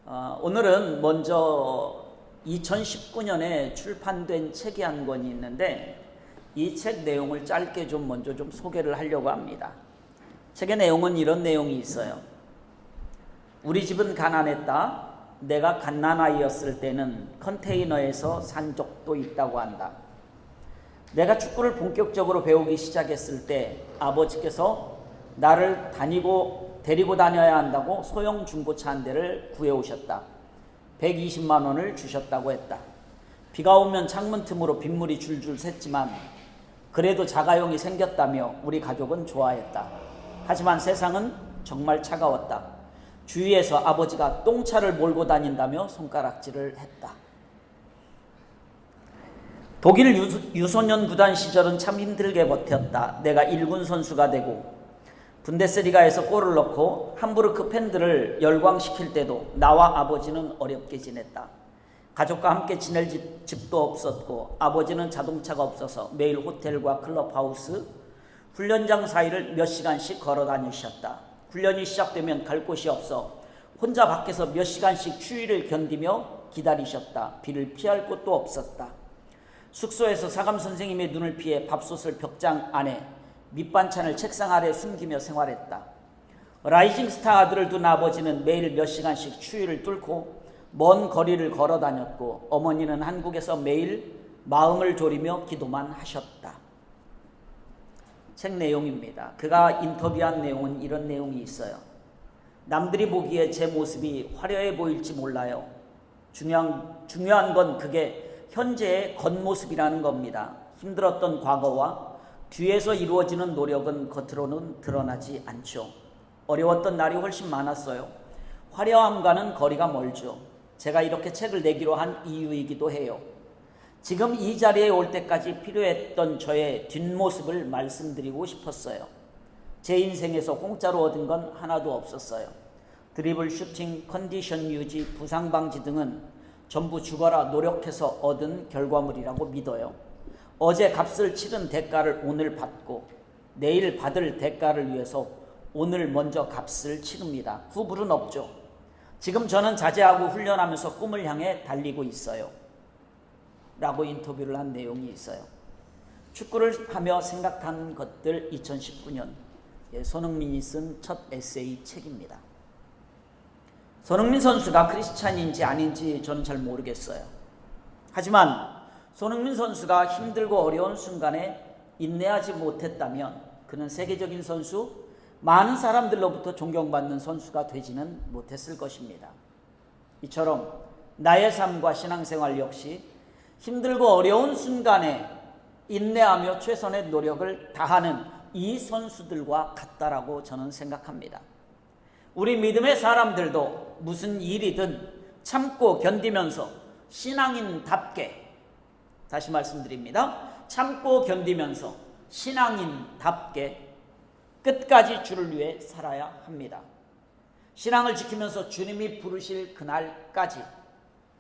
오늘은 먼저 2019년에 출판된 책이 한 권이 있는데 이 책 내용을 짧게 먼저 소개를 하려고 합니다. 책의 내용은 이런 내용이 있어요. 우리 집은 가난했다. 내가 갓난아이였을 때는 컨테이너에서 산 적도 있다고 한다. 내가 축구를 본격적으로 배우기 시작했을 때 아버지께서 나를 데리고 다녀야 한다고 소형 중고차 한 대를 구해오셨다. 120만 원을 주셨다고 했다. 비가 오면 창문 틈으로 빗물이 줄줄 샜지만 그래도 자가용이 생겼다며 우리 가족은 좋아했다. 하지만 세상은 정말 차가웠다. 주위에서 아버지가 똥차를 몰고 다닌다며 손가락질을 했다. 독일 유소년 구단 시절은 참 힘들게 버텼다. 내가 1군 선수가 되고 분데스리가에서 골을 넣고 함부르크 팬들을 열광시킬 때도 나와 아버지는 어렵게 지냈다. 가족과 함께 지낼 집도 없었고 아버지는 자동차가 없어서 매일 호텔과 클럽하우스, 훈련장 사이를 몇 시간씩 걸어 다니셨다. 훈련이 시작되면 갈 곳이 없어 혼자 밖에서 몇 시간씩 추위를 견디며 기다리셨다. 비를 피할 곳도 없었다. 숙소에서 사감 선생님의 눈을 피해 밥솥을 벽장 안에 밑반찬을 책상 아래 숨기며 생활했다. 라이징 스타 아들을 둔 아버지는 매일 몇 시간씩 추위를 뚫고 먼 거리를 걸어 다녔고 어머니는 한국에서 매일 마음을 졸이며 기도만 하셨다. 책 내용입니다. 그가 인터뷰한 내용은 이런 내용이 있어요. 남들이 보기에 제 모습이 화려해 보일지 몰라요. 중요한 건 그게 현재의 겉모습이라는 겁니다. 힘들었던 과거와 뒤에서 이루어지는 노력은 겉으로는 드러나지 않죠. 어려웠던 날이 훨씬 많았어요. 화려함과는 거리가 멀죠. 제가 이렇게 책을 내기로 한 이유이기도 해요. 지금 이 자리에 올 때까지 필요했던 저의 뒷모습을 말씀드리고 싶었어요. 제 인생에서 공짜로 얻은 건 하나도 없었어요. 드리블, 슈팅, 컨디션 유지, 부상 방지 등은 전부 죽어라 노력해서 얻은 결과물이라고 믿어요. 어제 값을 치른 대가를 오늘 받고 내일 받을 대가를 위해서 오늘 먼저 값을 치릅니다. 후불은 없죠. 지금 저는 자제하고 훈련하면서 꿈을 향해 달리고 있어요. 라고 인터뷰를 한 내용이 있어요. 축구를 하며 생각한 것들 2019년 손흥민이 쓴 첫 에세이 책입니다. 손흥민 선수가 크리스찬인지 아닌지 저는 잘 모르겠어요. 하지만 손흥민 선수가 힘들고 어려운 순간에 인내하지 못했다면 그는 세계적인 선수, 많은 사람들로부터 존경받는 선수가 되지는 못했을 것입니다. 이처럼 나의 삶과 신앙생활 역시 힘들고 어려운 순간에 인내하며 최선의 노력을 다하는 이 선수들과 같다라고 저는 생각합니다. 우리 믿음의 사람들도 무슨 일이든 참고 견디면서 신앙인답게, 다시 말씀드립니다. 참고 견디면서 신앙인답게 끝까지 주를 위해 살아야 합니다. 신앙을 지키면서 주님이 부르실 그날까지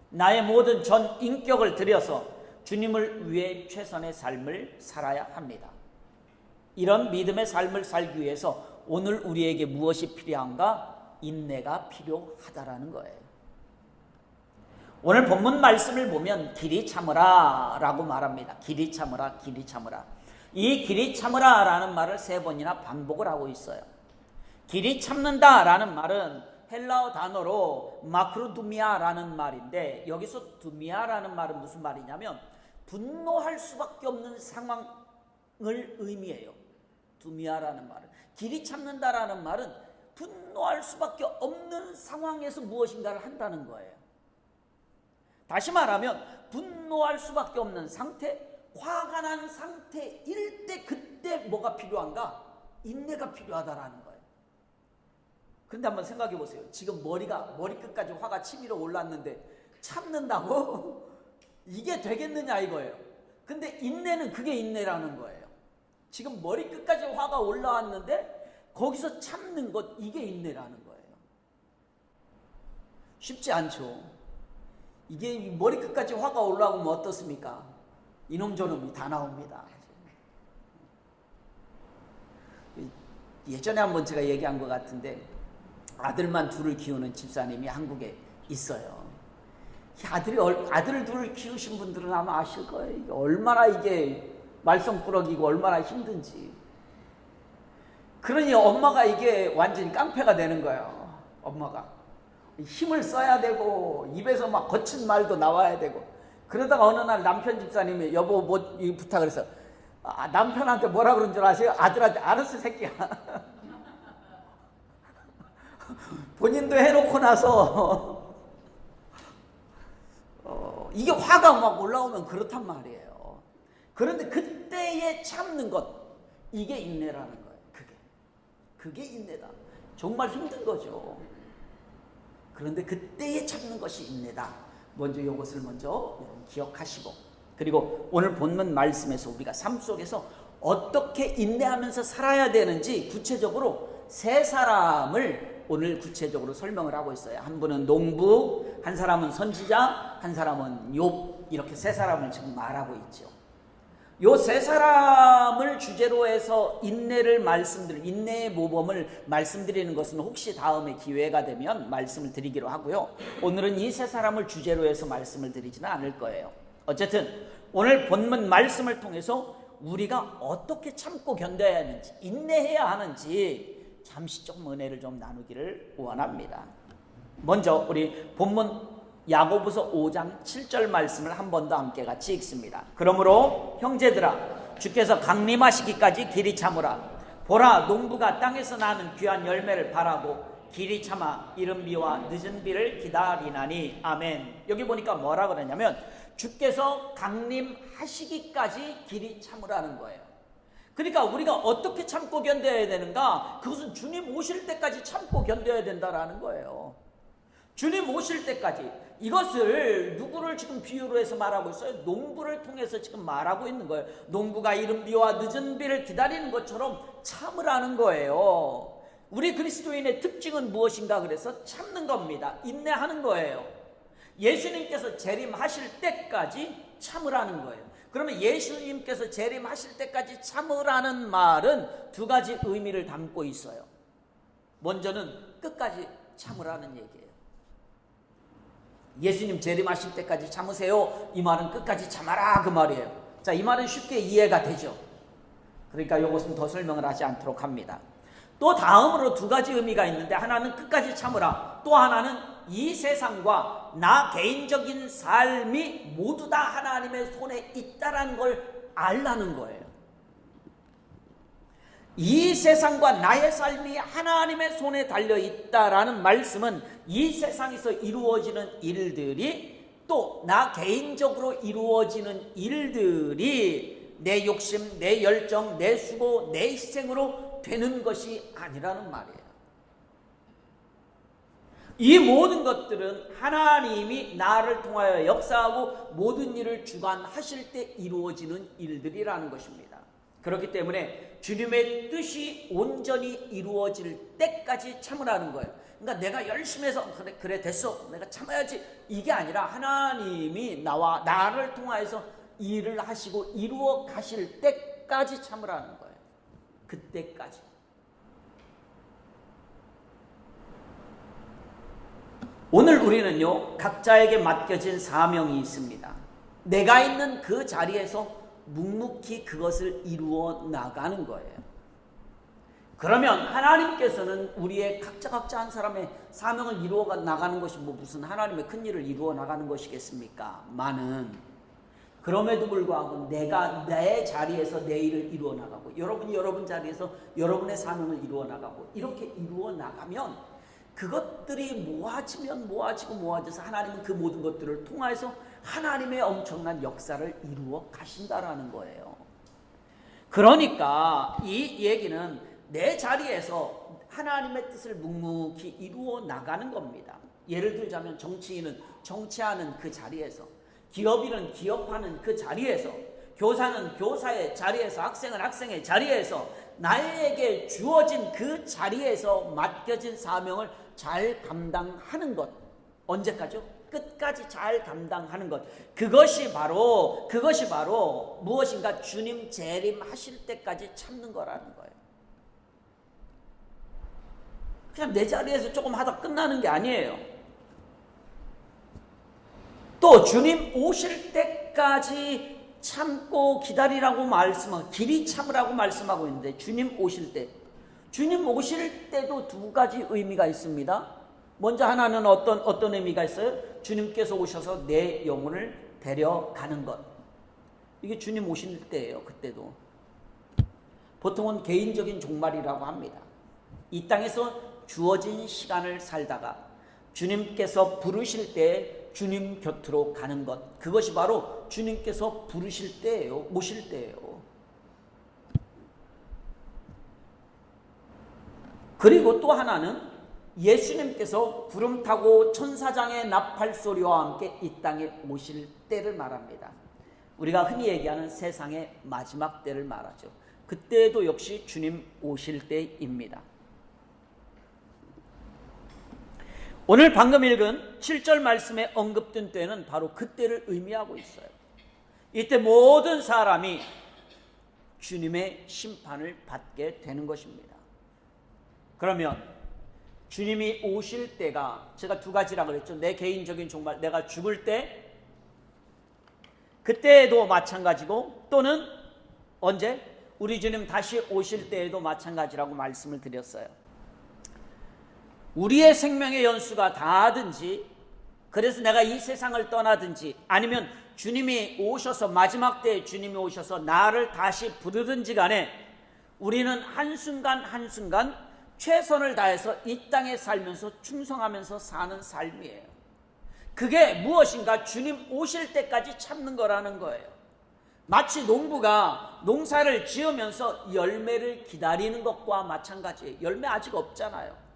나의 모든 전 인격을 들여서 주님을 위해 최선의 삶을 살아야 합니다. 이런 믿음의 삶을 살기 위해서 오늘 우리에게 무엇이 필요한가? 인내가 필요하다라는 거예요. 오늘 본문 말씀을 보면 길이 참으라 라고 말합니다. 길이 참으라, 길이 참으라. 이 길이 참으라 라는 말을 3번이나 반복을 하고 있어요. 길이 참는다 라는 말은 헬라어 단어로 마크로두미아 라는 말인데, 여기서 두미아 라는 말은 무슨 말이냐면 분노할 수밖에 없는 상황을 의미해요. 두미아 라는 말은. 길이 참는다 라는 말은 분노할 수밖에 없는 상황에서 무엇인가를 한다는 거예요. 다시 말하면 분노할 수밖에 없는 상태, 화가 난 상태일 때 그때 뭐가 필요한가? 인내가 필요하다라는 거예요. 그런데 한번 생각해 보세요. 지금 머리끝까지 화가 치밀어 올랐는데 참는다고? 이게 되겠느냐 이거예요. 근데 인내는 그게 인내라는 거예요. 지금 머리끝까지 화가 올라왔는데 거기서 참는 것, 이게 인내라는 거예요. 쉽지 않죠. 이게 머리끝까지 화가 올라오면 어떻습니까? 이놈 저놈이 다 나옵니다. 예전에 한번 제가 얘기한 것 같은데 아들만 둘을 키우는 집사님이 한국에 있어요. 아들 둘 키우신 분들은 아마 아실 거예요. 이게 얼마나 이게 말썽꾸러기고 얼마나 힘든지. 그러니 엄마가 이게 완전히 깡패가 되는 거예요. 엄마가 힘을 써야 되고 입에서 막 거친 말도 나와야 되고. 그러다가 어느 날 남편 집사님이 여보 뭐 부탁을 해서 남편한테 뭐라 그런 줄 아세요? 아들한테 알았어 새끼야. 본인도 해놓고 나서 이게 화가 막 올라오면 그렇단 말이에요. 그런데 그때에 참는 것, 이게 인내라는 거예요. 그게 인내다. 정말 힘든 거죠. 그런데 그때에 참는 것이 인내다. 먼저 이것을 먼저 기억하시고, 그리고 오늘 본문 말씀에서 우리가 삶 속에서 어떻게 인내하면서 살아야 되는지 구체적으로 세 사람을 오늘 구체적으로 설명을 하고 있어요. 한 분은 농부, 한 사람은 선지자, 한 사람은 욥, 이렇게 세 사람을 지금 말하고 있죠. 요 세 사람을 주제로 해서 인내의 모범을 말씀드리는 것은 혹시 다음에 기회가 되면 말씀을 드리기로 하고요. 오늘은 이 세 사람을 주제로 해서 말씀을 드리지는 않을 거예요. 어쨌든 오늘 본문 말씀을 통해서 우리가 어떻게 참고 견뎌야 하는지, 인내해야 하는지 잠시 좀 은혜를 좀 나누기를 원합니다. 먼저 우리 본문 야고보서 5장 7절 말씀을 한 번 더 함께 같이 읽습니다. 그러므로 형제들아, 주께서 강림하시기까지 길이 참으라. 보라, 농부가 땅에서 나는 귀한 열매를 바라고 길이 참아 이른 비와 늦은 비를 기다리나니. 아멘. 여기 보니까 뭐라 그러냐면 주께서 강림하시기까지 길이 참으라는 거예요. 그러니까 우리가 어떻게 참고 견뎌야 되는가? 그것은 주님 오실 때까지 참고 견뎌야 된다라는 거예요. 주님 오실 때까지. 이것을 누구를 지금 비유로 해서 말하고 있어요? 농부를 통해서 지금 말하고 있는 거예요. 농부가 이른 비와 늦은 비를 기다리는 것처럼 참으라는 거예요. 우리 그리스도인의 특징은 무엇인가? 그래서 참는 겁니다. 인내하는 거예요. 예수님께서 재림하실 때까지 참으라는 거예요. 그러면 예수님께서 재림하실 때까지 참으라는 말은 두 가지 의미를 담고 있어요. 먼저는 끝까지 참으라는 얘기예요. 예수님 재림하실 때까지 참으세요. 이 말은 끝까지 참아라 그 말이에요. 자, 이 말은 쉽게 이해가 되죠. 그러니까 이것은 더 설명을 하지 않도록 합니다. 또 다음으로 두 가지 의미가 있는데, 하나는 끝까지 참으라, 또 하나는 이 세상과 나 개인적인 삶이 모두 다 하나님의 손에 있다라는 걸 알라는 거예요. 이 세상과 나의 삶이 하나님의 손에 달려있다라는 말씀은 이 세상에서 이루어지는 일들이, 또 나 개인적으로 이루어지는 일들이 내 욕심, 내 열정, 내 수고, 내 희생으로 되는 것이 아니라는 말이에요. 이 모든 것들은 하나님이 나를 통하여 역사하고 모든 일을 주관하실 때 이루어지는 일들이라는 것입니다. 그렇기 때문에 주님의 뜻이 온전히 이루어질 때까지 참으라는 거예요. 그러니까 내가 열심히 해서 그래 됐어, 내가 참아야지, 이게 아니라 하나님이 나를 통하여서 일을 하시고 이루어 가실 때까지 참으라는 거예요. 그때까지. 오늘 우리는요, 각자에게 맡겨진 사명이 있습니다. 내가 있는 그 자리에서 묵묵히 그것을 이루어 나가는 거예요. 그러면 하나님께서는 우리의 각자 한 사람의 사명을 이루어 나가는 것이 무슨 하나님의 큰 일을 이루어 나가는 것이겠습니까? 많은. 그럼에도 불구하고 내가 내 자리에서 내 일을 이루어 나가고, 여러분이 여러분 자리에서 여러분의 사명을 이루어 나가고, 이렇게 이루어 나가면 그것들이 모아져서 하나님은 그 모든 것들을 통해서 하나님의 엄청난 역사를 이루어 가신다라는 거예요. 그러니까 이 얘기는 내 자리에서 하나님의 뜻을 묵묵히 이루어 나가는 겁니다. 예를 들자면 정치인은 정치하는 그 자리에서, 기업인은 기업하는 그 자리에서, 교사는 교사의 자리에서, 학생은 학생의 자리에서, 나에게 주어진 그 자리에서 맡겨진 사명을 잘 감당하는 것. 언제까지요? 끝까지 잘 감당하는 것. 그것이 바로 무엇인가? 주님 재림하실 때까지 참는 거라는 거예요. 그냥 내 자리에서 조금 하다 끝나는 게 아니에요. 또 주님 오실 때까지 참고 기다리라고 말씀하고 길이 참으라고 말씀하고 있는데 주님 오실 때도 두 가지 의미가 있습니다. 먼저 하나는 어떤 의미가 있어요? 주님께서 오셔서 내 영혼을 데려가는 것. 이게 주님 오실 때예요. 그때도 보통은 개인적인 종말이라고 합니다. 이 땅에서 주어진 시간을 살다가 주님께서 부르실 때 주님 곁으로 가는 것, 그것이 바로 주님께서 부르실 때예요. 오실 때예요. 그리고 또 하나는 예수님께서 구름 타고 천사장의 나팔 소리와 함께 이 땅에 오실 때를 말합니다. 우리가 흔히 얘기하는 세상의 마지막 때를 말하죠. 그때도 역시 주님 오실 때입니다. 오늘 방금 읽은 7절 말씀에 언급된 때는 바로 그때를 의미하고 있어요. 이때 모든 사람이 주님의 심판을 받게 되는 것입니다. 그러면 주님이 오실 때가 제가 두 가지라고 그랬죠. 내 개인적인 종말, 내가 죽을 때, 그때에도 마찬가지고, 또는 언제? 우리 주님 다시 오실 때에도 마찬가지라고 말씀을 드렸어요. 우리의 생명의 연수가 다하든지, 그래서 내가 이 세상을 떠나든지, 아니면 주님이 오셔서 마지막 때에 주님이 오셔서 나를 다시 부르든지 간에 우리는 한순간 한순간 최선을 다해서 이 땅에 살면서 충성하면서 사는 삶이에요. 그게 무엇인가? 주님 오실 때까지 참는 거라는 거예요. 마치 농부가 농사를 지으면서 열매를 기다리는 것과 마찬가지예요. 열매 아직 없잖아요.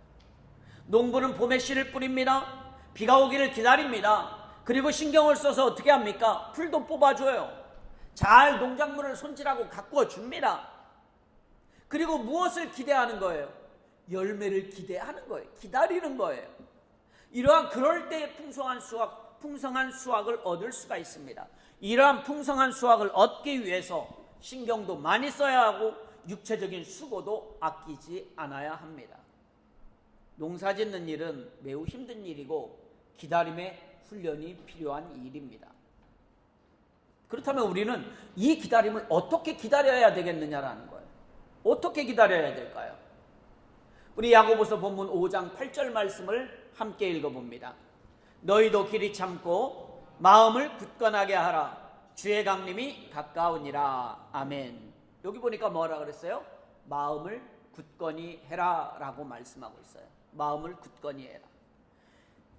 농부는 봄에 씨를 뿌립니다. 비가 오기를 기다립니다. 그리고 신경을 써서 어떻게 합니까? 풀도 뽑아줘요. 잘 농작물을 손질하고 가꾸어 줍니다. 그리고 무엇을 기대하는 거예요? 열매를 기대하는 거예요. 기다리는 거예요. 이러한 그럴 때의 풍성한 수확을 얻을 수가 있습니다. 이러한 풍성한 수확을 얻기 위해서 신경도 많이 써야 하고 육체적인 수고도 아끼지 않아야 합니다. 농사 짓는 일은 매우 힘든 일이고 기다림의 훈련이 필요한 일입니다. 그렇다면 우리는 이 기다림을 어떻게 기다려야 되겠느냐라는 거예요. 어떻게 기다려야 될까요? 우리 야고보서 본문 5장 8절 말씀을 함께 읽어봅니다. 너희도 길이 참고 마음을 굳건하게 하라. 주의 강림이 가까우니라. 아멘. 여기 보니까 뭐라 그랬어요? 마음을 굳건히 해라 라고 말씀하고 있어요. 마음을 굳건히 해라.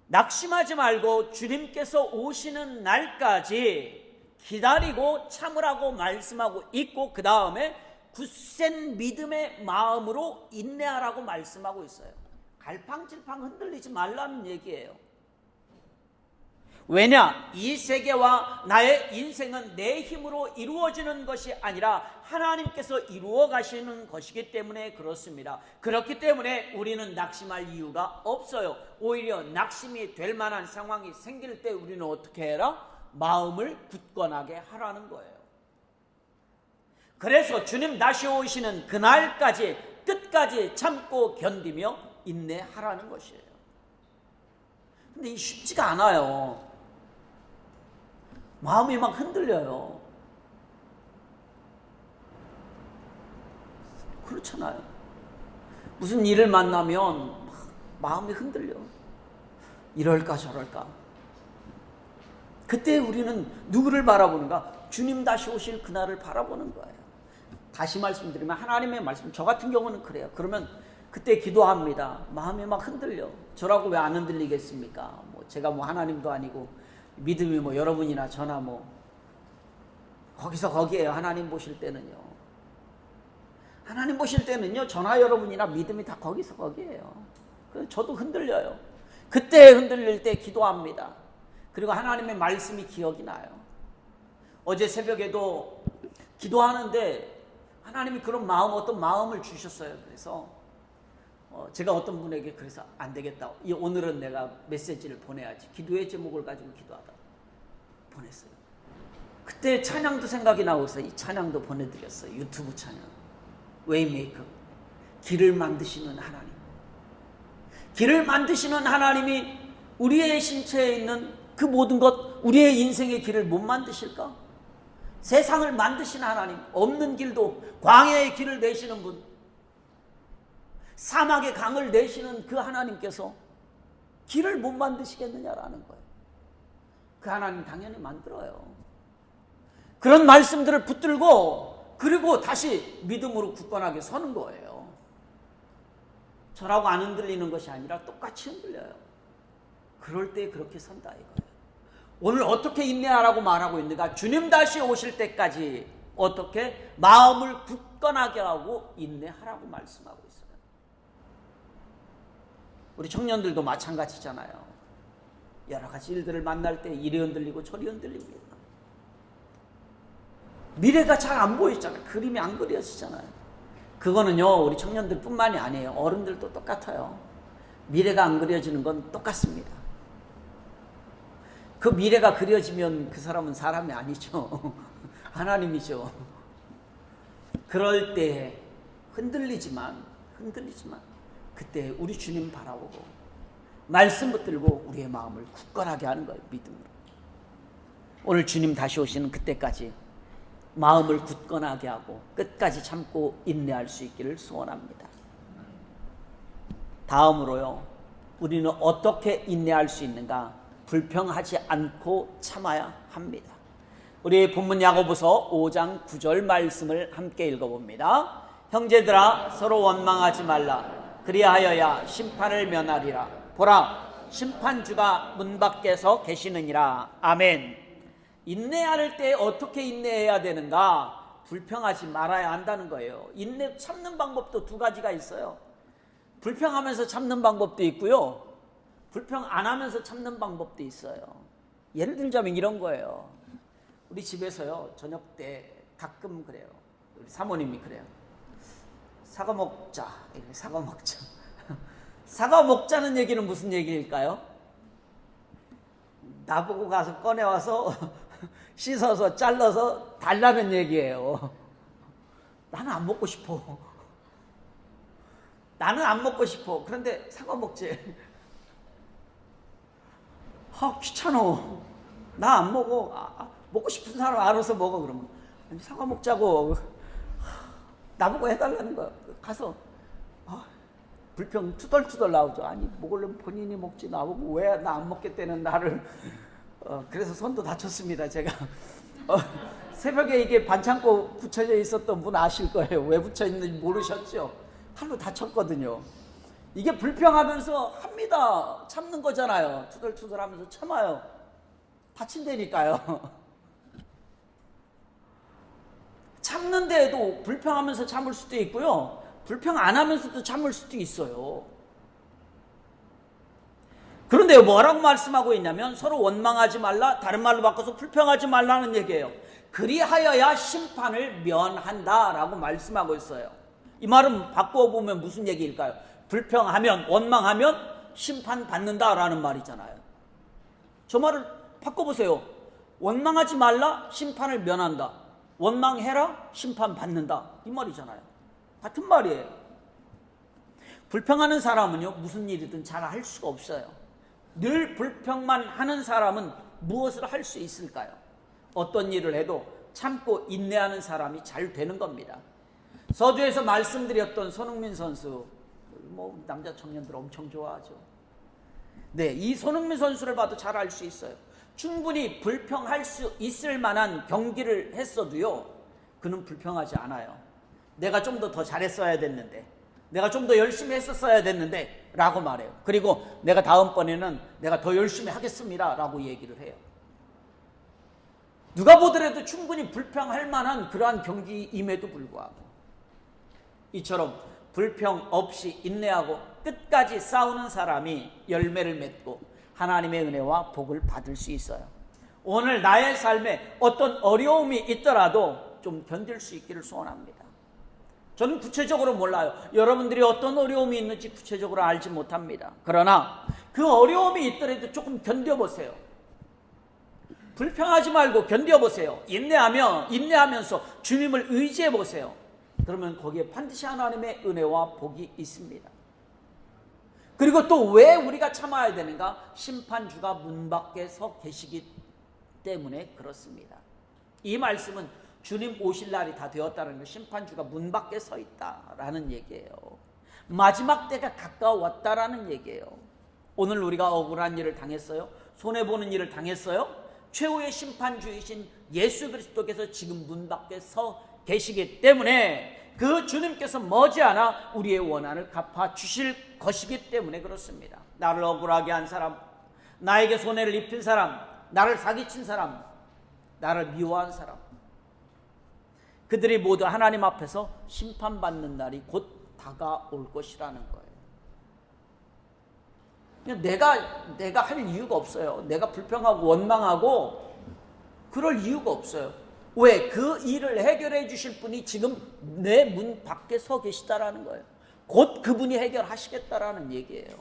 낙심하지 말고 주님께서 오시는 날까지 기다리고 참으라고 말씀하고 있고, 그 다음에 굳센 믿음의 마음으로 인내하라고 말씀하고 있어요. 갈팡질팡 흔들리지 말라는 얘기예요. 왜냐? 이 세계와 나의 인생은 내 힘으로 이루어지는 것이 아니라 하나님께서 이루어 가시는 것이기 때문에 그렇습니다. 그렇기 때문에 우리는 낙심할 이유가 없어요. 오히려 낙심이 될 만한 상황이 생길 때 우리는 어떻게 해라? 마음을 굳건하게 하라는 거예요. 그래서 주님 다시 오시는 그날까지 끝까지 참고 견디며 인내하라는 것이에요. 근데 이 쉽지가 않아요. 마음이 막 흔들려요. 그렇잖아요. 무슨 일을 만나면 마음이 흔들려. 이럴까 저럴까. 그때 우리는 누구를 바라보는가? 주님 다시 오실 그날을 바라보는 거예요. 다시 말씀드리면 하나님의 말씀, 저 같은 경우는 그래요. 그러면 그때 기도합니다. 마음이 막 흔들려. 저라고 왜 안 흔들리겠습니까? 제가 하나님도 아니고 믿음이 여러분이나 저나 거기서 거기에요. 하나님 보실 때는요. 하나님 보실 때는요, 저나 여러분이나 믿음이 다 거기서 거기에요. 그래서 저도 흔들려요. 그때 흔들릴 때 기도합니다. 그리고 하나님의 말씀이 기억이 나요. 어제 새벽에도 기도하는데 하나님이 그런 어떤 마음을 주셨어요. 그래서 제가 어떤 분에게 그래서 안 되겠다. 오늘은 내가 메시지를 보내야지. 기도의 제목을 가지고 기도하다 보냈어요. 그때 찬양도 생각이 나고 있어요. 이 찬양도 보내드렸어요. 유튜브 찬양. 웨이메이커. 길을 만드시는 하나님. 길을 만드시는 하나님이 우리의 신체에 있는 그 모든 것, 우리의 인생의 길을 못 만드실까? 세상을 만드신 하나님, 없는 길도 광야의 길을 내시는 분, 사막의 강을 내시는 그 하나님께서 길을 못 만드시겠느냐라는 거예요. 그 하나님 당연히 만들어요. 그런 말씀들을 붙들고 그리고 다시 믿음으로 굳건하게 서는 거예요. 저라고 안 흔들리는 것이 아니라 똑같이 흔들려요. 그럴 때 그렇게 선다 이거예요. 오늘 어떻게 인내하라고 말하고 있는가? 주님 다시 오실 때까지 어떻게 마음을 굳건하게 하고 인내하라고 말씀하고 있어요. 우리 청년들도 마찬가지잖아요. 여러 가지 일들을 만날 때 이리 흔들리고 저리 흔들리고 미래가 잘 안 보이잖아요. 그림이 안 그려지잖아요. 그거는요 우리 청년들 뿐만이 아니에요. 어른들도 똑같아요. 미래가 안 그려지는 건 똑같습니다. 그 미래가 그려지면 그 사람은 사람이 아니죠. 하나님이죠. 그럴 때 흔들리지만 그때 우리 주님 바라보고 말씀 붙들고 우리의 마음을 굳건하게 하는 거예요. 믿음으로. 오늘 주님 다시 오시는 그때까지 마음을 굳건하게 하고 끝까지 참고 인내할 수 있기를 소원합니다. 다음으로요, 우리는 어떻게 인내할 수 있는가? 불평하지 않고 참아야 합니다. 우리 본문 야고보서 5장 9절 말씀을 함께 읽어봅니다. 형제들아 서로 원망하지 말라. 그리하여야 심판을 면하리라. 보라, 심판주가 문 밖에서 계시느니라. 아멘. 인내할 때 어떻게 인내해야 되는가? 불평하지 말아야 한다는 거예요. 인내 참는 방법도 두 가지가 있어요. 불평하면서 참는 방법도 있고요, 불평 안 하면서 참는 방법도 있어요. 예를 들자면 이런 거예요. 우리 집에서요 저녁 때 가끔 그래요. 우리 사모님이 그래요. 사과 먹자. 사과 먹자. 사과 먹자는 얘기는 무슨 얘기일까요? 나보고 가서 꺼내와서 씻어서 잘라서 달라는 얘기예요. 나는 안 먹고 싶어. 나는 안 먹고 싶어. 그런데 사과 먹지. 귀찮어. 나 안 먹어. 먹고 싶은 사람 알아서 먹어. 그러면 아니, 사과 먹자고. 나보고 해달라는 거야. 가서 불평 투덜투덜 나오죠. 아니 먹으려면 본인이 먹지 나보고 왜 나 안 먹겠다는 나를. 그래서 손도 다쳤습니다. 제가 새벽에 이게 반창고 붙여져 있었던 분 아실 거예요. 왜 붙여 있는지 모르셨죠? 칼로 다쳤거든요. 이게 불평하면서 합니다. 참는 거잖아요. 투덜투덜 하면서 참아요. 다친다니까요. 참는데도 불평하면서 참을 수도 있고요, 불평 안 하면서도 참을 수도 있어요. 그런데 뭐라고 말씀하고 있냐면 서로 원망하지 말라, 다른 말로 바꿔서 불평하지 말라는 얘기예요. 그리하여야 심판을 면한다 라고 말씀하고 있어요. 이 말은 바꾸어 보면 무슨 얘기일까요? 불평하면, 원망하면 심판받는다 라는 말이잖아요. 저 말을 바꿔보세요. 원망하지 말라, 심판을 면한다. 원망해라, 심판받는다. 이 말이잖아요. 같은 말이에요. 불평하는 사람은요 무슨 일이든 잘 할 수가 없어요. 늘 불평만 하는 사람은 무엇을 할 수 있을까요? 어떤 일을 해도 참고 인내하는 사람이 잘 되는 겁니다. 서두에서 말씀드렸던 손흥민 선수, 남자 청년들 엄청 좋아하죠. 네, 이 손흥민 선수를 봐도 잘 알 수 있어요. 충분히 불평할 수 있을 만한 경기를 했어도요 그는 불평하지 않아요. 내가 좀 더 잘했어야 됐는데, 내가 좀 더 열심히 했었어야 됐는데 라고 말해요. 그리고 내가 다음번에는 내가 더 열심히 하겠습니다 라고 얘기를 해요. 누가 보더라도 충분히 불평할 만한 그러한 경기임에도 불구하고 이처럼 불평 없이 인내하고 끝까지 싸우는 사람이 열매를 맺고 하나님의 은혜와 복을 받을 수 있어요. 오늘 나의 삶에 어떤 어려움이 있더라도 좀 견딜 수 있기를 소원합니다. 저는 구체적으로 몰라요. 여러분들이 어떤 어려움이 있는지 구체적으로 알지 못합니다. 그러나 그 어려움이 있더라도 조금 견뎌보세요. 불평하지 말고 견뎌보세요. 인내하면서 주님을 의지해보세요. 그러면 거기에 반드시 하나님의 은혜와 복이 있습니다. 그리고 또 왜 우리가 참아야 되는가? 심판주가 문 밖에 서 계시기 때문에 그렇습니다. 이 말씀은 주님 오실 날이 다 되었다는 거, 심판주가 문 밖에 서 있다라는 얘기예요. 마지막 때가 가까웠다라는 얘기예요. 오늘 우리가 억울한 일을 당했어요? 손해보는 일을 당했어요? 최후의 심판주이신 예수 그리스도께서 지금 문 밖에 서 계시기 때문에 그 주님께서 머지않아 우리의 원한을 갚아주실 것이기 때문에 그렇습니다. 나를 억울하게 한 사람, 나에게 손해를 입힌 사람, 나를 사기친 사람, 나를 미워한 사람, 그들이 모두 하나님 앞에서 심판받는 날이 곧 다가올 것이라는 거예요. 내가 할 이유가 없어요. 내가 불평하고 원망하고 그럴 이유가 없어요. 왜? 그 일을 해결해 주실 분이 지금 내 문 밖에 서 계시다라는 거예요. 곧 그분이 해결하시겠다라는 얘기예요.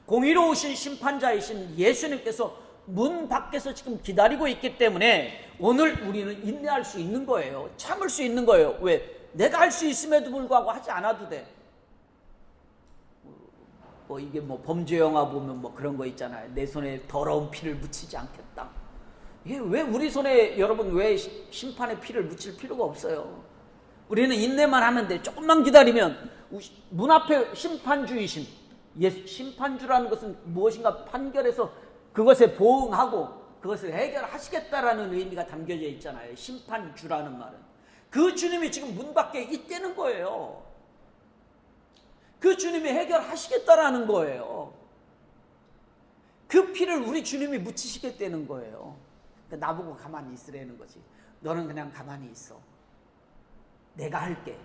공의로우신 심판자이신 예수님께서 문 밖에서 지금 기다리고 있기 때문에 오늘 우리는 인내할 수 있는 거예요. 참을 수 있는 거예요. 왜? 내가 할 수 있음에도 불구하고 하지 않아도 돼. 이게 범죄 영화 보면 그런 거 있잖아요. 내 손에 더러운 피를 묻히지 않겠다. 이게 왜 우리 손에, 여러분, 왜 심판의 피를 묻힐 필요가 없어요. 우리는 인내만 하면 돼. 조금만 기다리면 문 앞에 심판주이신, 심판주라는 것은 무엇인가 판결해서 그것에 보응하고 그것을 해결하시겠다라는 의미가 담겨져 있잖아요. 심판주라는 말은. 그 주님이 지금 문 밖에 있다는 거예요. 그 주님이 해결하시겠다라는 거예요. 그 피를 우리 주님이 묻히시겠다는 거예요. 그러니까 나보고 가만히 있으라는 거지. 너는 그냥 가만히 있어. 내가 할게.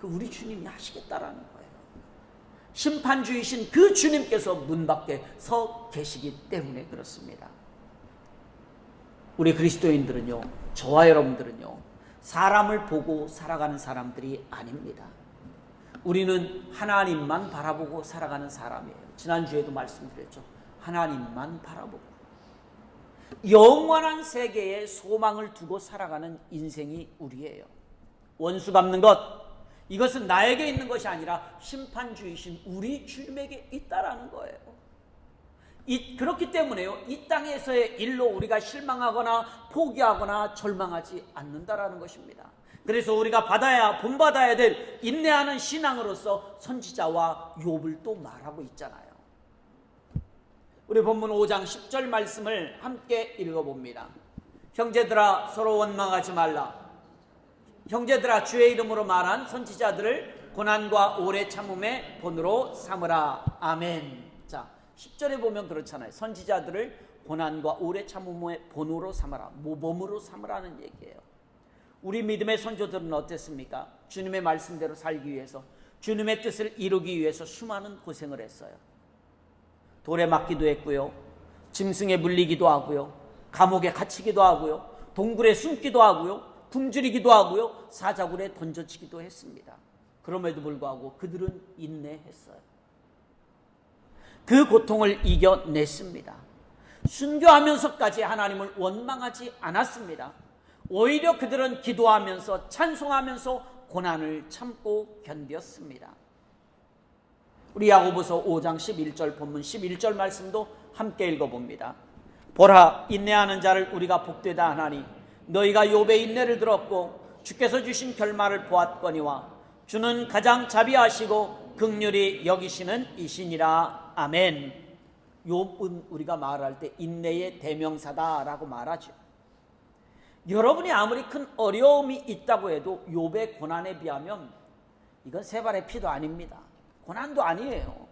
그 우리 주님이 하시겠다라는 거예요. 심판주이신 그 주님께서 문 밖에 서 계시기 때문에 그렇습니다. 우리 그리스도인들은요, 저와 여러분들은요, 사람을 보고 살아가는 사람들이 아닙니다. 우리는 하나님만 바라보고 살아가는 사람이에요. 지난주에도 말씀드렸죠. 하나님만 바라보고 영원한 세계에 소망을 두고 살아가는 인생이 우리예요. 원수 갚는 것, 이것은 나에게 있는 것이 아니라 심판주이신 우리 주님에게 있다라는 거예요. 그렇기 때문에요, 이 땅에서의 일로 우리가 실망하거나 포기하거나 절망하지 않는다라는 것입니다. 그래서 우리가 본받아야 될 인내하는 신앙으로서 선지자와 욥을 또 말하고 있잖아요. 우리 본문 5장 10절 말씀을 함께 읽어봅니다. 형제들아, 서로 원망하지 말라. 형제들아, 주의 이름으로 말한 선지자들을 고난과 오래 참음의 본으로 삼으라. 아멘. 자, 10절에 보면 그렇잖아요. 선지자들을 고난과 오래 참음의 본으로 삼아라, 모범으로 삼으라는 얘기예요. 우리 믿음의 선조들은 어땠습니까? 주님의 말씀대로 살기 위해서, 주님의 뜻을 이루기 위해서 수많은 고생을 했어요. 돌에 맞기도 했고요, 짐승에 물리기도 하고요, 감옥에 갇히기도 하고요, 동굴에 숨기도 하고요, 굶주리기도 하고요, 사자굴에 던져치기도 했습니다. 그럼에도 불구하고 그들은 인내했어요. 그 고통을 이겨냈습니다. 순교하면서까지 하나님을 원망하지 않았습니다. 오히려 그들은 기도하면서 찬송하면서 고난을 참고 견뎠습니다. 우리 야고보서 5장 11절 본문 11절 말씀도 함께 읽어봅니다. 보라, 인내하는 자를 우리가 복되다 하나니 너희가 욥의 인내를 들었고 주께서 주신 결말을 보았거니와 주는 가장 자비하시고 긍휼히 여기시는 이시니라. 아멘. 욥은 우리가 말할 때 인내의 대명사다라고 말하죠. 여러분이 아무리 큰 어려움이 있다고 해도 욥의 고난에 비하면 이건 세 발의 피도 아닙니다. 고난도 아니에요.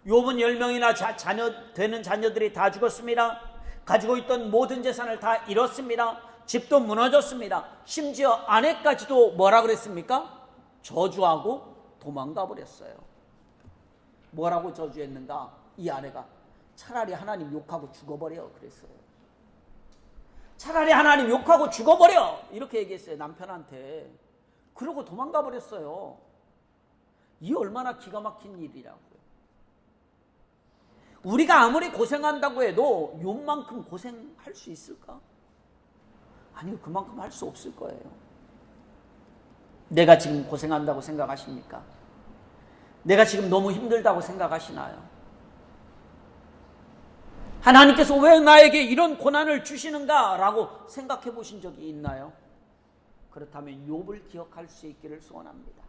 욥은 10명이나 되는 자녀들이 다 죽었습니다. 가지고 있던 모든 재산을 다 잃었습니다. 집도 무너졌습니다. 심지어 아내까지도 뭐라 그랬습니까? 저주하고 도망가 버렸어요. 뭐라고 저주했는가? 이 아내가 차라리 하나님 욕하고 죽어버려 그랬어요. 차라리 하나님 욕하고 죽어버려 이렇게 얘기했어요, 남편한테. 그러고 도망가 버렸어요. 이 얼마나 기가 막힌 일이라고요. 우리가 아무리 고생한다고 해도 욥만큼 고생할 수 있을까? 아니요, 그만큼 할 수 없을 거예요. 내가 지금 고생한다고 생각하십니까? 내가 지금 너무 힘들다고 생각하시나요? 하나님께서 왜 나에게 이런 고난을 주시는가? 라고 생각해 보신 적이 있나요? 그렇다면 욥을 기억할 수 있기를 소원합니다.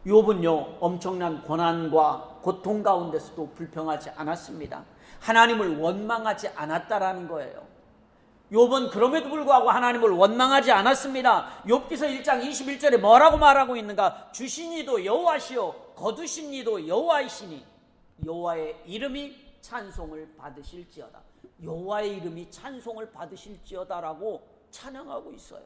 욥은요, 엄청난 고난과 고통 가운데서도 불평하지 않았습니다. 하나님을 원망하지 않았다라는 거예요. 욥은 그럼에도 불구하고 하나님을 원망하지 않았습니다. 욥기서 1장 21절에 뭐라고 말하고 있는가? 주신 이도 여호와시요 거두신 이도 여호와이시니 여호와의 이름이 찬송을 받으실지어다. 여호와의 이름이 찬송을 받으실지어다라고 찬양하고 있어요.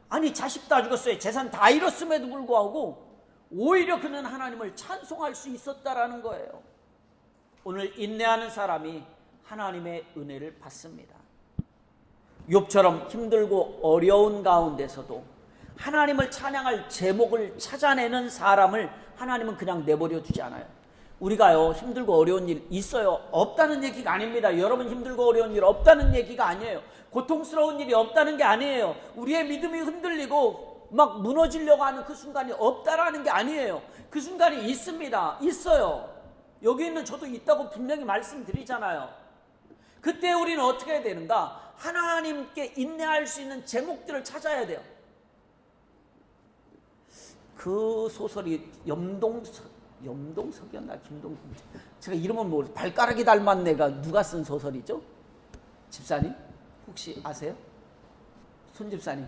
아니, 자식 다 죽었어요. 재산 다 잃었음에도 불구하고 오히려 그는 하나님을 찬송할 수 있었다라는 거예요. 오늘 인내하는 사람이 하나님의 은혜를 받습니다. 욥처럼 힘들고 어려운 가운데서도 하나님을 찬양할 제목을 찾아내는 사람을 하나님은 그냥 내버려 두지 않아요. 우리가요, 힘들고 어려운 일 있어요. 없다는 얘기가 아닙니다. 여러분 힘들고 어려운 일 없다는 얘기가 아니에요. 고통스러운 일이 없다는 게 아니에요. 우리의 믿음이 흔들리고 막 무너지려고 하는 그 순간이 없다라는 게 아니에요. 그 순간이 있습니다. 있어요. 여기 있는 저도 있다고 분명히 말씀드리잖아요. 그때 우리는 어떻게 해야 되는가? 하나님께 인내할 수 있는 제목들을 찾아야 돼요. 그 소설이 염동석이었나 제가 이름은 모르겠어요. 발가락이 닮은 애가 누가 쓴 소설이죠? 집사님 혹시 아세요? 손 집사님,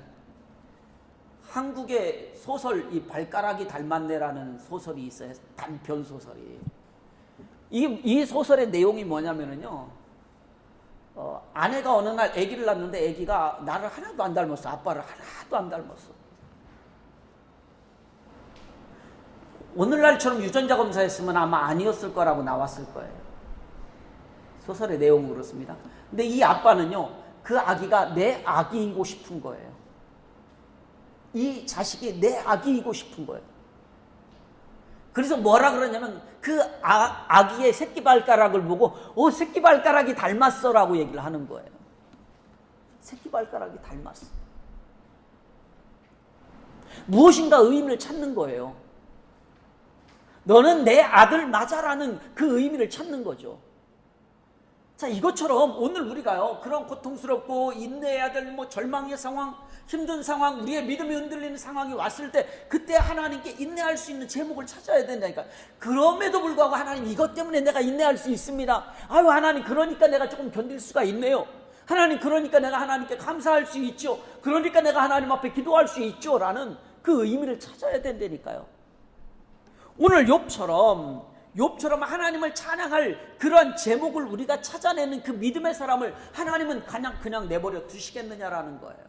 한국의 소설 이 발가락이 닮았네라는 소설이 있어요. 단편 소설이. 이 소설의 내용이 뭐냐면은요, 아내가 어느 날 아기를 낳는데 아기가 나를 하나도 안 닮았어. 아빠를 하나도 안 닮았어. 오늘날처럼 유전자 검사했으면 아마 아니었을 거라고 나왔을 거예요. 소설의 내용은 그렇습니다. 근데 이 아빠는요, 그 아기가 내 아기이고 싶은 거예요. 이 자식이 내 아기이고 싶은 거예요. 그래서 뭐라 그러냐면 그 아기의 새끼 발가락을 보고 새끼 발가락이 닮았어 라고 얘기를 하는 거예요. 새끼 발가락이 닮았어. 무엇인가 의미를 찾는 거예요. 너는 내 아들 맞아라는 그 의미를 찾는 거죠. 자, 이것처럼 오늘 우리가요, 그런 고통스럽고 인내해야 될 절망의 상황, 힘든 상황, 우리의 믿음이 흔들리는 상황이 왔을 때 그때 하나님께 인내할 수 있는 제목을 찾아야 된다니까. 그럼에도 불구하고 하나님, 이것 때문에 내가 인내할 수 있습니다. 아유 하나님, 그러니까 내가 조금 견딜 수가 있네요. 하나님, 그러니까 내가 하나님께 감사할 수 있죠. 그러니까 내가 하나님 앞에 기도할 수 있죠 라는 그 의미를 찾아야 된다니까요. 오늘 욥처럼 하나님을 찬양할 그런 제목을 우리가 찾아내는 그 믿음의 사람을 하나님은 그냥 내버려 두시겠느냐라는 거예요.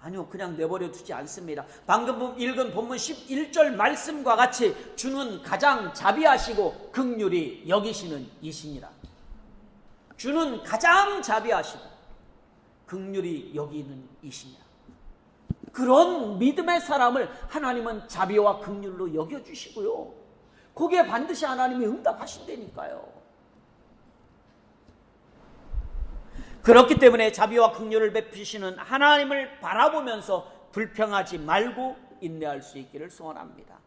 아니요, 그냥 내버려 두지 않습니다. 방금 읽은 본문 11절 말씀과 같이 주는 가장 자비하시고 긍휼히 여기시는 이시니라. 주는 가장 자비하시고 긍휼히 여기는 이시니라. 그런 믿음의 사람을 하나님은 자비와 긍휼로 여겨주시고요, 거기에 반드시 하나님이 응답하신다니까요. 그렇기 때문에 자비와 긍휼을 베푸시는 하나님을 바라보면서 불평하지 말고 인내할 수 있기를 소원합니다.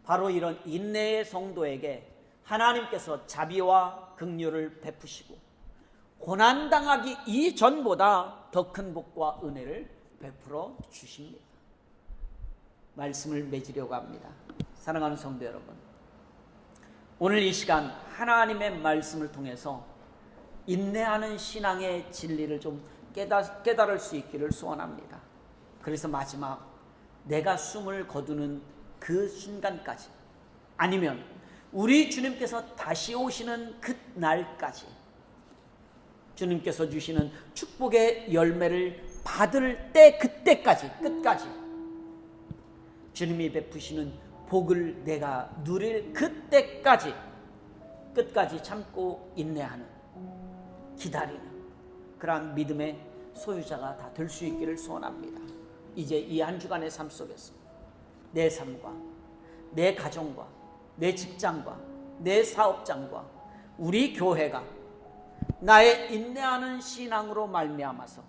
바로 이런 인내의 성도에게 하나님께서 자비와 긍휼을 베푸시고 고난당하기 이전보다 더 큰 복과 은혜를 베풀어 주십니다. 말씀을 맺으려고 합니다. 사랑하는 성도 여러분, 오늘 이 시간 하나님의 말씀을 통해서 인내하는 신앙의 진리를 좀 깨달을 수 있기를 소원합니다. 그래서 마지막 내가 숨을 거두는 그 순간까지, 아니면 우리 주님께서 다시 오시는 그날까지 주님께서 주시는 축복의 열매를 받을 때, 그때까지, 끝까지 주님이 베푸시는 복을 내가 누릴 그때까지 끝까지 참고 인내하는, 기다리는 그러한 믿음의 소유자가 다 될 수 있기를 소원합니다. 이제 이 한 주간의 삶 속에서 내 삶과 내 가정과 내 직장과 내 사업장과 우리 교회가 나의 인내하는 신앙으로 말미암아서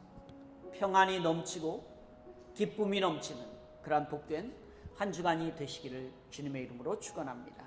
평안이 넘치고 기쁨이 넘치는 그러한 복된 한 주간이 되시기를 주님의 이름으로 축원합니다.